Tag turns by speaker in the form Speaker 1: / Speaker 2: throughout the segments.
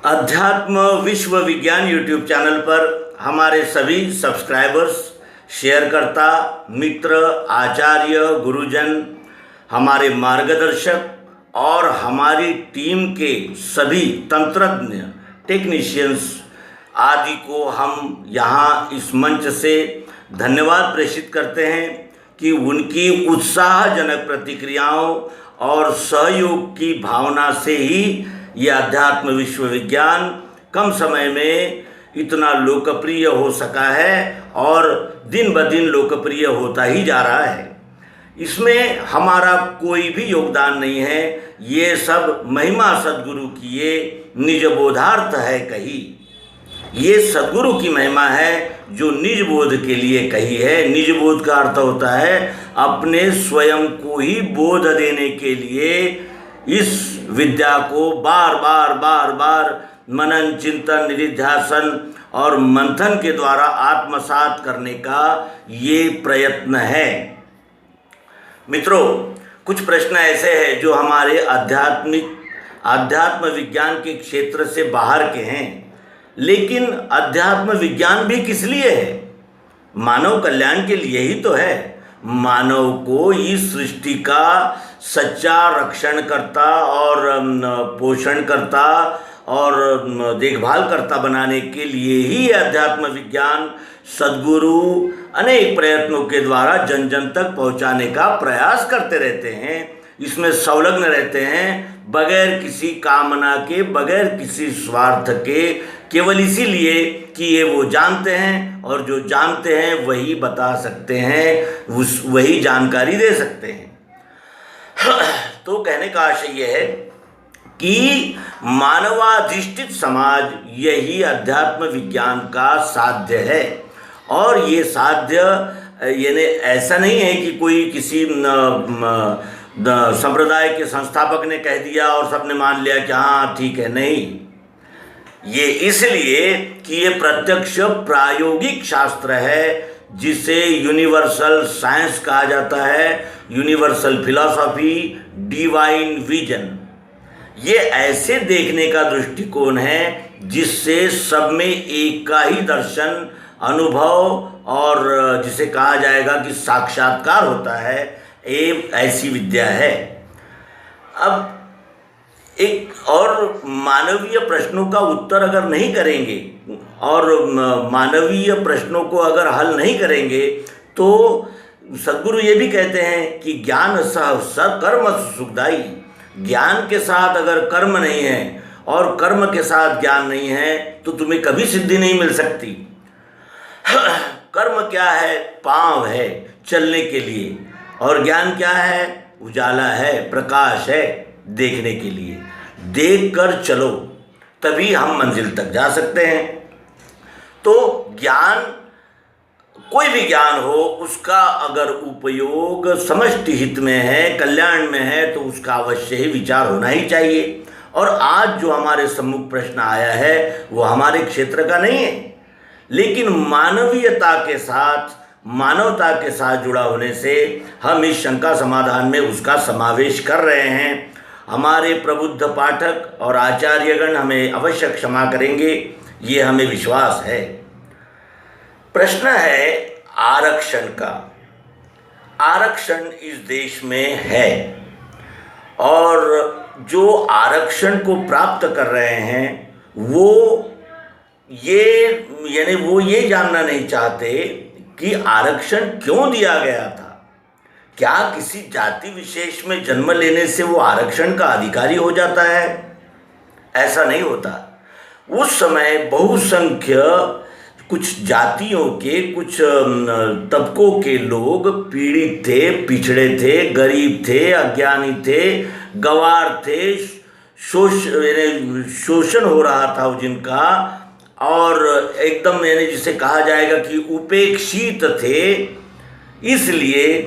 Speaker 1: अध्यात्म विश्व विज्ञान यूट्यूब चैनल पर हमारे सभी सब्सक्राइबर्स, शेयरकर्ता, मित्र, आचार्य, गुरुजन, हमारे मार्गदर्शक और हमारी टीम के सभी तंत्रज्ञ, टेक्नीशियंस आदि को हम यहाँ इस मंच से धन्यवाद प्रेषित करते हैं कि उनकी उत्साहजनक प्रतिक्रियाओं और सहयोग की भावना से ही यह अध्यात्म विश्व विज्ञान कम समय में इतना लोकप्रिय हो सका है और दिन ब दिन लोकप्रिय होता ही जा रहा है। इसमें हमारा कोई भी योगदान नहीं है, ये सब महिमा सद्गुरु की ये निज बोधार्थ है कही। ये सद्गुरु की महिमा है जो निज बोध के लिए कही है। निज बोध का अर्थ होता है अपने स्वयं को ही बोध देने के लिए इस विद्या को बार बार मनन, चिंतन, निधिध्यासन और मंथन के द्वारा आत्मसात करने का ये प्रयत्न है। मित्रों, कुछ प्रश्न ऐसे हैं जो हमारे अध्यात्म विज्ञान के क्षेत्र से बाहर के हैं, लेकिन अध्यात्म विज्ञान भी किस लिए है? मानव कल्याण के लिए ही तो है। मानव को इस सृष्टि का सच्चा रक्षणकर्ता और पोषणकर्ता और देखभाल करता बनाने के लिए ही अध्यात्म विज्ञान सद्गुरु अनेक प्रयत्नों के द्वारा जन जन तक पहुंचाने का प्रयास करते रहते हैं। इसमें संलग्न रहते हैं बगैर किसी कामना के, बगैर किसी स्वार्थ के, केवल इसीलिए कि ये वो जानते हैं और जो जानते हैं वही बता सकते हैं, वही जानकारी दे सकते हैं। तो कहने का आशय यह है कि मानवाधिष्ठित समाज यही अध्यात्म विज्ञान का साध्य है। और ये साध्य यानी ऐसा नहीं है कि कोई किसी संप्रदाय के संस्थापक ने कह दिया और सबने मान लिया कि हाँ ठीक है। नहीं, ये इसलिए कि ये प्रत्यक्ष प्रायोगिक शास्त्र है जिसे यूनिवर्सल साइंस कहा जाता है, यूनिवर्सल फिलॉसफी, डिवाइन विजन। ये ऐसे देखने का दृष्टिकोण है जिससे सब में एक का ही दर्शन, अनुभव और जिसे कहा जाएगा कि साक्षात्कार होता है, एक ऐसी विद्या है। अब एक और मानवीय प्रश्नों का उत्तर अगर नहीं करेंगे और मानवीय प्रश्नों को अगर हल नहीं करेंगे तो सद्गुरु ये भी कहते हैं कि ज्ञान सह सकर्म सुखदाई। ज्ञान के साथ अगर कर्म नहीं है और कर्म के साथ ज्ञान नहीं है तो तुम्हें कभी सिद्धि नहीं मिल सकती। कर्म क्या है? पाँव है चलने के लिए, और ज्ञान क्या है? उजाला है, प्रकाश है देखने के लिए। देख कर चलो तभी हम मंजिल तक जा सकते हैं। तो ज्ञान, कोई भी ज्ञान हो, उसका अगर उपयोग समष्टि हित में है, कल्याण में है, तो उसका अवश्य ही विचार होना ही चाहिए। और आज जो हमारे सम्मुख प्रश्न आया है वो हमारे क्षेत्र का नहीं है, लेकिन मानवीयता के साथ, मानवता के साथ जुड़ा होने से हम इस शंका समाधान में उसका समावेश कर रहे हैं। हमारे प्रबुद्ध पाठक और आचार्यगण हमें अवश्य क्षमा करेंगे, ये हमें विश्वास है। प्रश्न है आरक्षण का। आरक्षण इस देश में है और जो आरक्षण को प्राप्त कर रहे हैं वो ये जानना नहीं चाहते कि आरक्षण क्यों दिया गया था। क्या किसी जाति विशेष में जन्म लेने से वो आरक्षण का अधिकारी हो जाता है? ऐसा नहीं होता। उस समय बहुसंख्य कुछ जातियों के, कुछ तबकों के लोग पीड़ित थे, पिछड़े थे, गरीब थे, अज्ञानी थे, गंवार थे, शोषण हो रहा था जिनका, और एकदम यानी जिसे कहा जाएगा कि उपेक्षित थे। इसलिए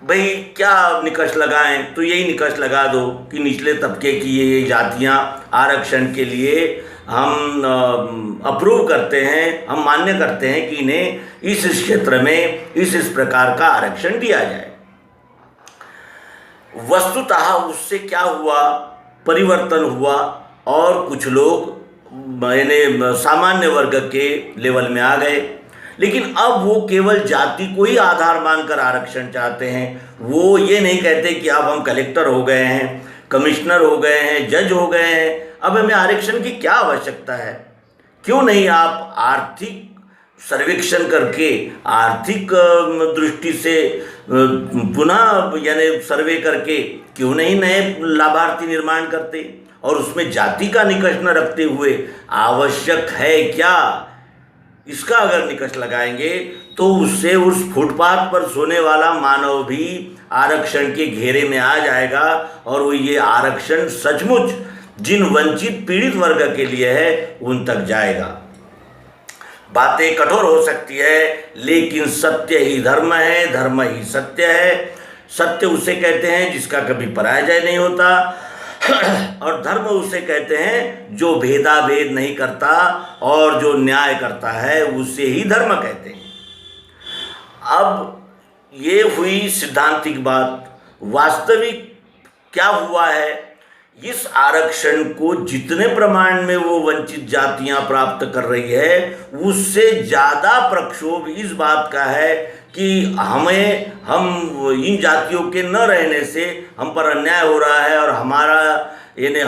Speaker 1: भाई क्या निकष लगाएं, तो यही निकष लगा दो कि निचले तबके की ये जातियां आरक्षण के लिए हम अप्रूव करते हैं, हम मान्य करते हैं कि इन्हें इस क्षेत्र में इस प्रकार का आरक्षण दिया जाए। वस्तुतः उससे क्या हुआ? परिवर्तन हुआ और कुछ लोग यानी सामान्य वर्ग के लेवल में आ गए। लेकिन अब वो केवल जाति को ही आधार मानकर आरक्षण चाहते हैं। वो ये नहीं कहते कि अब हम कलेक्टर हो गए हैं, कमिश्नर हो गए हैं, जज हो गए हैं, अब हमें आरक्षण की क्या आवश्यकता है। क्यों नहीं आप आर्थिक सर्वेक्षण करके, आर्थिक दृष्टि से पुनः यानी सर्वे करके क्यों नहीं नए लाभार्थी निर्माण करते, और उसमें जाति का निकष न रखते हुए आवश्यक है क्या, इसका अगर निकष लगाएंगे तो उससे उस फुटपाथ पर सोने वाला मानव भी आरक्षण के घेरे में आ जाएगा, और वो ये आरक्षण सचमुच जिन वंचित पीड़ित वर्ग के लिए है उन तक जाएगा। बातें कठोर हो सकती है, लेकिन सत्य ही धर्म है, धर्म ही सत्य है। सत्य उसे कहते हैं जिसका कभी पराजय नहीं होता, और धर्म उसे कहते हैं जो भेदाभेद नहीं करता और जो न्याय करता है, उसे ही धर्म कहते हैं। अब ये हुई सिद्धांतिक बात। वास्तविक क्या हुआ है, इस आरक्षण को जितने प्रमाण में वो वंचित जातियां प्राप्त कर रही है, उससे ज़्यादा प्रक्षोभ इस बात का है कि हम इन जातियों के न रहने से हम पर अन्याय हो रहा है, और हमारा यानी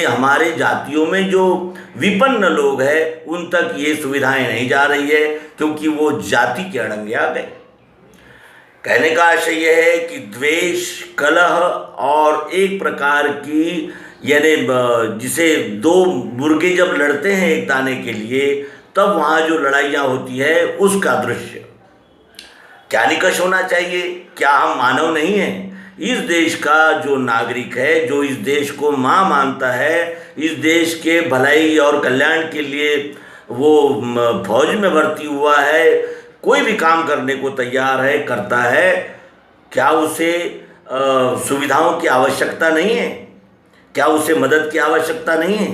Speaker 1: हमारे जातियों में जो विपन्न लोग हैं उन तक ये सुविधाएं नहीं जा रही है, क्योंकि वो जाति के अड़ंगे आ गए। कहने का आशय यह है कि द्वेष, कलह और एक प्रकार की यानी जिसे दो मुर्गे जब लड़ते हैं एक दाने के लिए, तब वहाँ जो लड़ाइयाँ होती है उसका दृश्य। क्या निकष होना चाहिए? क्या हम मानव नहीं हैं? इस देश का जो नागरिक है, जो इस देश को माँ मानता है, इस देश के भलाई और कल्याण के लिए वो फौज में भर्ती हुआ है, कोई भी काम करने को तैयार है, करता है, क्या उसे सुविधाओं की आवश्यकता नहीं है? क्या उसे मदद की आवश्यकता नहीं है?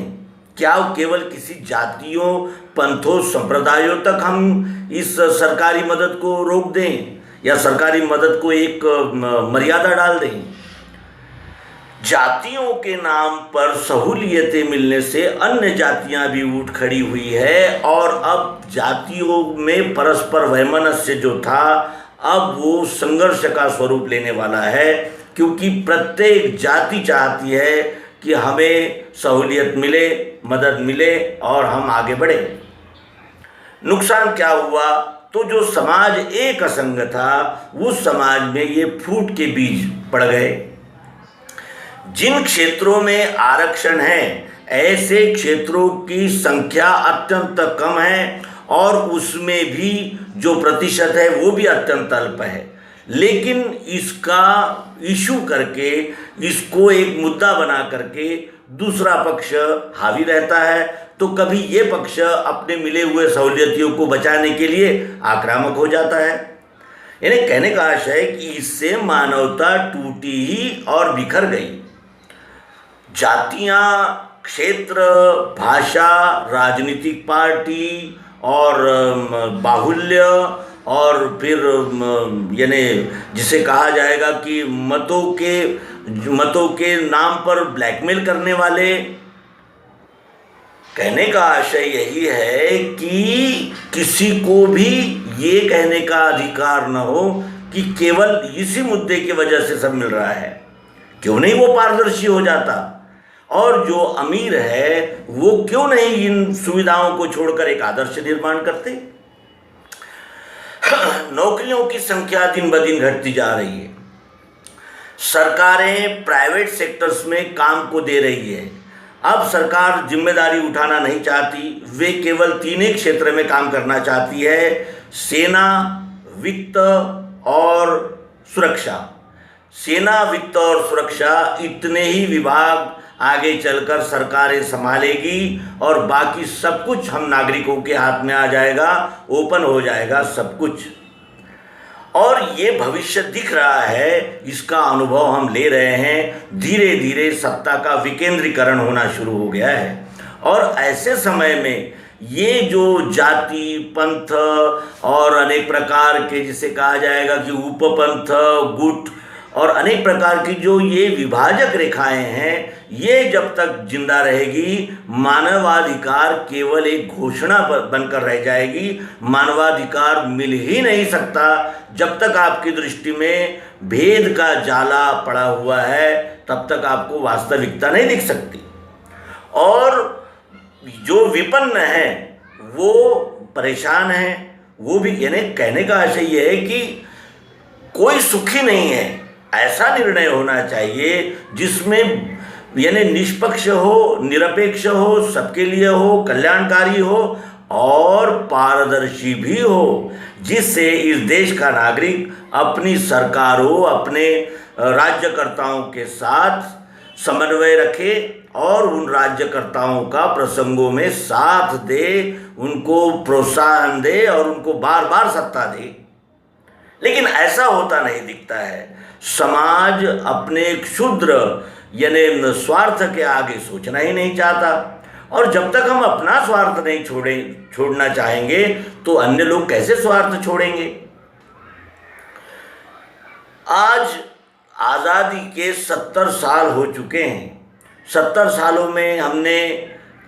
Speaker 1: क्या केवल किसी जातियों, पंथों, संप्रदायों तक हम इस सरकारी मदद को रोक दें, या सरकारी मदद को एक मर्यादा डाल दें? जातियों के नाम पर सहूलियतें मिलने से अन्य जातियां भी उठ खड़ी हुई है, और अब जातियों में परस्पर वैमनस्य जो था, अब वो संघर्ष का स्वरूप लेने वाला है, क्योंकि प्रत्येक जाति चाहती है कि हमें सहूलियत मिले, मदद मिले और हम आगे बढ़े। नुकसान क्या हुआ? तो जो समाज एक असंग था, उस समाज में ये फूट के बीज पड़ गए। जिन क्षेत्रों में आरक्षण है, ऐसे क्षेत्रों की संख्या अत्यंत कम है, और उसमें भी जो प्रतिशत है वो भी अत्यंत अल्प है। लेकिन इसका इशू करके, इसको एक मुद्दा बना करके दूसरा पक्ष हावी रहता है, तो कभी ये पक्ष अपने मिले हुए सहूलियतों को बचाने के लिए आक्रामक हो जाता है। यानी कहने का आशय है कि इससे मानवता टूटी ही और बिखर गई। जातियां, क्षेत्र, भाषा, राजनीतिक पार्टी और बाहुल्य, और फिर यानी जिसे कहा जाएगा कि मतों के नाम पर ब्लैकमेल करने वाले। कहने का आशय यही है कि किसी को भी ये कहने का अधिकार न हो कि केवल इसी मुद्दे की वजह से सब मिल रहा है। क्यों नहीं वो पारदर्शी हो जाता, और जो अमीर है वो क्यों नहीं इन सुविधाओं को छोड़कर एक आदर्श निर्माण करते। नौकरियों की संख्या दिन ब दिन घटती जा रही है। सरकारें प्राइवेट सेक्टर्स में काम को दे रही है। अब सरकार जिम्मेदारी उठाना नहीं चाहती, वे केवल तीन ही क्षेत्र में काम करना चाहती है: सेना, वित्त और सुरक्षा। सेना, वित्त और सुरक्षा, इतने ही विभाग आगे चलकर सरकारें संभालेगी, और बाकी सब कुछ हम नागरिकों के हाथ में आ जाएगा, ओपन हो जाएगा सब कुछ। और ये भविष्य दिख रहा है, इसका अनुभव हम ले रहे हैं। धीरे धीरे सत्ता का विकेंद्रीकरण होना शुरू हो गया है, और ऐसे समय में ये जो जाति, पंथ और अनेक प्रकार के जिसे कहा जाएगा कि उपपंथ, गुट और अनेक प्रकार की जो ये विभाजक रेखाएं हैं, ये जब तक जिंदा रहेगी मानवाधिकार केवल एक घोषणा बनकर रह जाएगी। मानवाधिकार मिल ही नहीं सकता जब तक आपकी दृष्टि में भेद का जाला पड़ा हुआ है, तब तक आपको वास्तविकता नहीं दिख सकती। और जो विपन्न है वो परेशान है, वो भी, यानी कहने का आशय ये है कि कोई सुखी नहीं है। ऐसा निर्णय होना चाहिए जिसमें यानी निष्पक्ष हो, निरपेक्ष हो, सबके लिए हो, कल्याणकारी हो और पारदर्शी भी हो, जिससे इस देश का नागरिक अपनी सरकारों, अपने राज्यकर्ताओं के साथ समन्वय रखे और उन राज्यकर्ताओं का प्रसंगों में साथ दे, उनको प्रोत्साहन दे और उनको बार बार सत्ता दे। लेकिन ऐसा होता नहीं दिखता है। समाज अपने क्षुद्र यानी स्वार्थ के आगे सोचना ही नहीं चाहता, और जब तक हम अपना स्वार्थ नहीं छोड़ना चाहेंगे तो अन्य लोग कैसे स्वार्थ छोड़ेंगे। आज आज़ादी के 70 साल हो चुके हैं। 70 सालों में हमने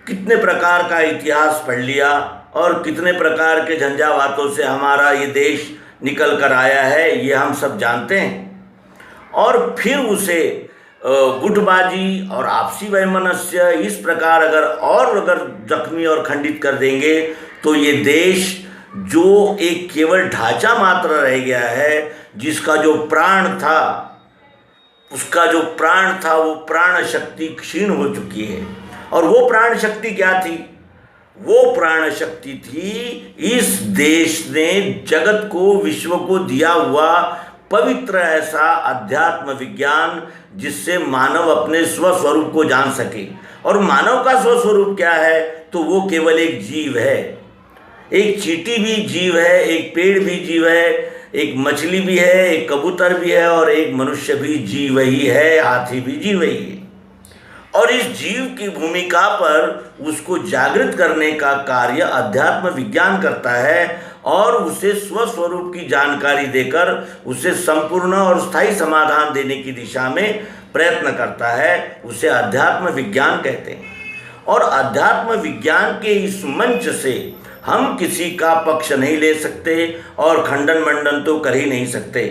Speaker 1: कितने प्रकार का इतिहास पढ़ लिया और कितने प्रकार के झंझावातों से हमारा ये देश निकल कर आया है, ये हम सब जानते हैं। और फिर उसे गुटबाजी और आपसी वैमनस्य इस प्रकार अगर जख्मी और खंडित कर देंगे तो ये देश जो एक केवल ढांचा मात्र रह गया है, जिसका जो प्राण था, उसका जो प्राण था वो प्राण शक्ति क्षीण हो चुकी है। और वो प्राण शक्ति क्या थी? वो प्राण शक्ति थी इस देश ने जगत को, विश्व को दिया हुआ पवित्र ऐसा अध्यात्म विज्ञान, जिससे मानव अपने स्वस्वरूप को जान सके। और मानव का स्वस्वरूप क्या है? तो वो केवल एक जीव है। एक चींटी भी जीव है, एक पेड़ भी जीव है, एक मछली भी है, एक कबूतर भी है और एक मनुष्य भी जीव ही है, हाथी भी जीव ही है। और इस जीव की भूमिका पर उसको जागृत करने का कार्य अध्यात्म विज्ञान करता है और उसे स्वस्वरूप की जानकारी देकर उसे संपूर्ण और स्थायी समाधान देने की दिशा में प्रयत्न करता है। उसे अध्यात्म विज्ञान कहते हैं। और अध्यात्म विज्ञान के इस मंच से हम किसी का पक्ष नहीं ले सकते और खंडन मंडन तो कर ही नहीं सकते।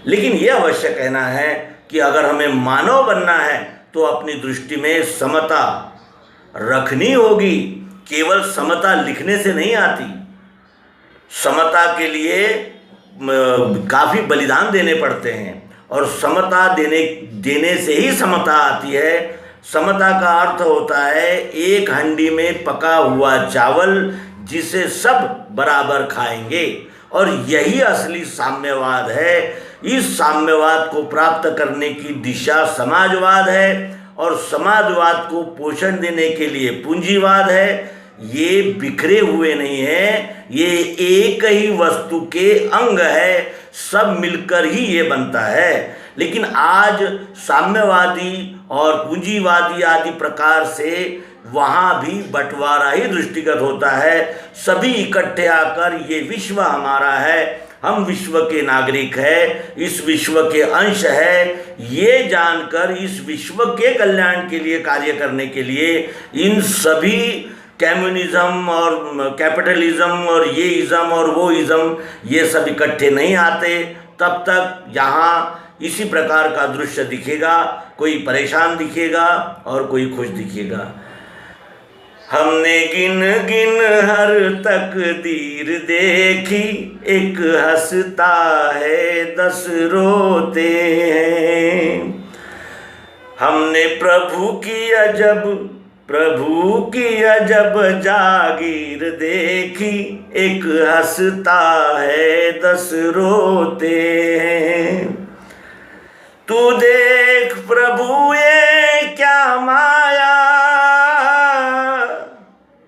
Speaker 1: लेकिन यह अवश्य कहना है कि अगर हमें मानव बनना है तो अपनी दृष्टि में समता रखनी होगी। केवल समता लिखने से नहीं आती। समता के लिए काफ़ी बलिदान देने पड़ते हैं और समता देने से ही समता आती है। समता का अर्थ होता है एक हंडी में पका हुआ चावल जिसे सब बराबर खाएंगे, और यही असली साम्यवाद है। इस साम्यवाद को प्राप्त करने की दिशा समाजवाद है और समाजवाद को पोषण देने के लिए पूंजीवाद है। ये बिखरे हुए नहीं है, ये एक ही वस्तु के अंग है, सब मिलकर ही ये बनता है। लेकिन आज साम्यवादी और पूंजीवादी आदि प्रकार से वहाँ भी बंटवारा ही दृष्टिगत होता है। सभी इकट्ठे आकर ये विश्व हमारा है, हम विश्व के नागरिक हैं, इस विश्व के अंश है, ये जानकर इस विश्व के कल्याण के लिए कार्य करने के लिए इन सभी कम्युनिज्म और कैपिटलिज्म और ये इज़म और वो इज़म ये सब इकट्ठे नहीं आते। तब तक यहाँ इसी प्रकार का दृश्य दिखेगा, कोई परेशान दिखेगा और कोई खुश दिखेगा। हमने गिन गिन हर तकदीर देखी, एक हंसता है 10 रोते हैं। हमने प्रभु की अजब जागीर देखी, एक हंसता है 10 रोते हैं। तू देख प्रभु ये क्या माया,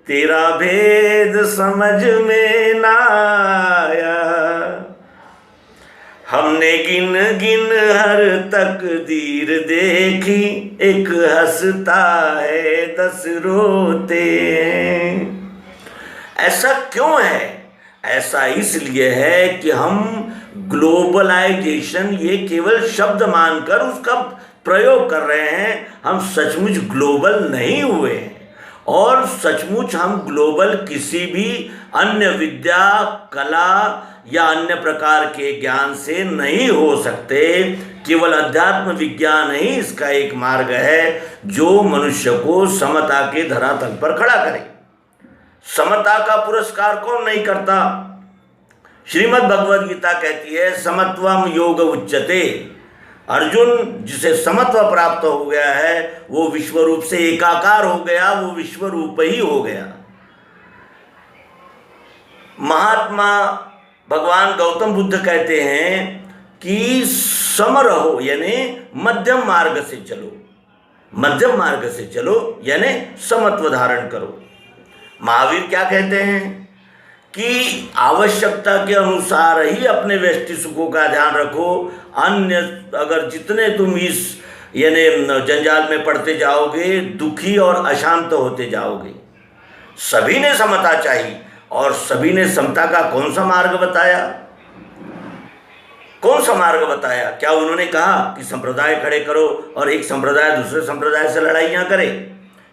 Speaker 1: तेरा भेद समझ में ना आया। हमने गिन गिन हर तकदीर देखी, एक हंसता है 10 रोते हैं। ऐसा क्यों है? ऐसा इसलिए है कि हम ग्लोबलाइजेशन ये केवल शब्द मानकर उसका प्रयोग कर रहे हैं। हम सचमुच ग्लोबल नहीं हुए हैं, और सचमुच हम ग्लोबल किसी भी अन्य विद्या, कला या अन्य प्रकार के ज्ञान से नहीं हो सकते। केवल अध्यात्म विज्ञान ही इसका एक मार्ग है जो मनुष्य को समता के धरातल पर खड़ा करे। समता का पुरस्कार कौन नहीं करता? श्रीमद् भगवद गीता कहती है समत्वम योग उच्यते। अर्जुन, जिसे समत्व प्राप्त हो गया है वो विश्व रूप से एकाकार हो गया, वो विश्व रूप ही हो गया। महात्मा भगवान गौतम बुद्ध कहते हैं कि सम रहो, यानी मध्यम मार्ग से चलो, मध्यम मार्ग से चलो यानी समत्व धारण करो। महावीर क्या कहते हैं कि आवश्यकता के अनुसार ही अपने व्यष्टि सुखों का ध्यान रखो, अन्य अगर जितने तुम इस यानी जंजाल में पड़ते जाओगे दुखी और अशांत होते जाओगे। सभी ने समता चाहिए, और सभी ने समता का कौन सा मार्ग बताया? कौन सा मार्ग बताया? क्या उन्होंने कहा कि संप्रदाय खड़े करो और एक संप्रदाय दूसरे संप्रदाय से लड़ाइयाँ करे?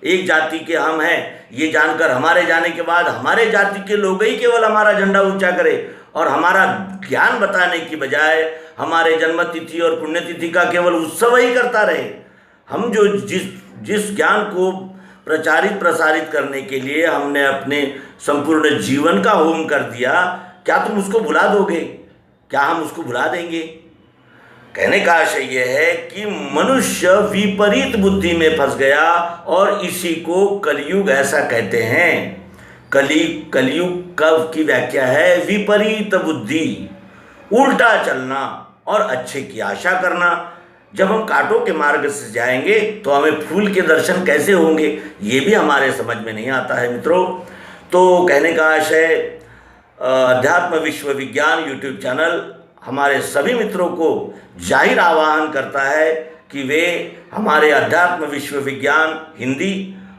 Speaker 1: एक जाति के हम हैं ये जानकर हमारे जाने के बाद हमारे जाति के लोग ही केवल हमारा झंडा ऊंचा करे, और हमारा ज्ञान बताने की बजाय हमारे जन्मतिथि और पुण्यतिथि का केवल उत्सव ही करता रहे। हम जो जिस ज्ञान को प्रचारित प्रसारित करने के लिए हमने अपने संपूर्ण जीवन का होम कर दिया, क्या तुम उसको भुला दोगे? क्या हम उसको भुला देंगे? कहने का आशय यह है कि मनुष्य विपरीत बुद्धि में फंस गया, और इसी को कलयुग ऐसा कहते हैं। कलयुग की व्याख्या है विपरीत बुद्धि, उल्टा चलना और अच्छे की आशा करना। जब हम कांटों के मार्ग से जाएंगे तो हमें फूल के दर्शन कैसे होंगे, ये भी हमारे समझ में नहीं आता है मित्रों। तो कहने का आशय, अध्यात्म विश्व विज्ञान यूट्यूब चैनल हमारे सभी मित्रों को जाहिर आह्वान करता है कि वे हमारे अध्यात्म विश्व विज्ञान हिंदी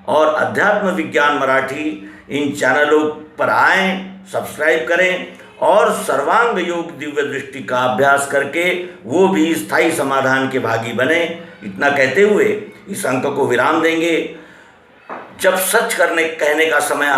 Speaker 1: और अध्यात्म विज्ञान मराठी इन चैनलों पर आएँ, सब्सक्राइब करें और सर्वांग योग दिव्य दृष्टि का अभ्यास करके वो भी स्थायी समाधान के भागी बने। इतना कहते हुए इस अंक को विराम देंगे। जब सच कहने का समय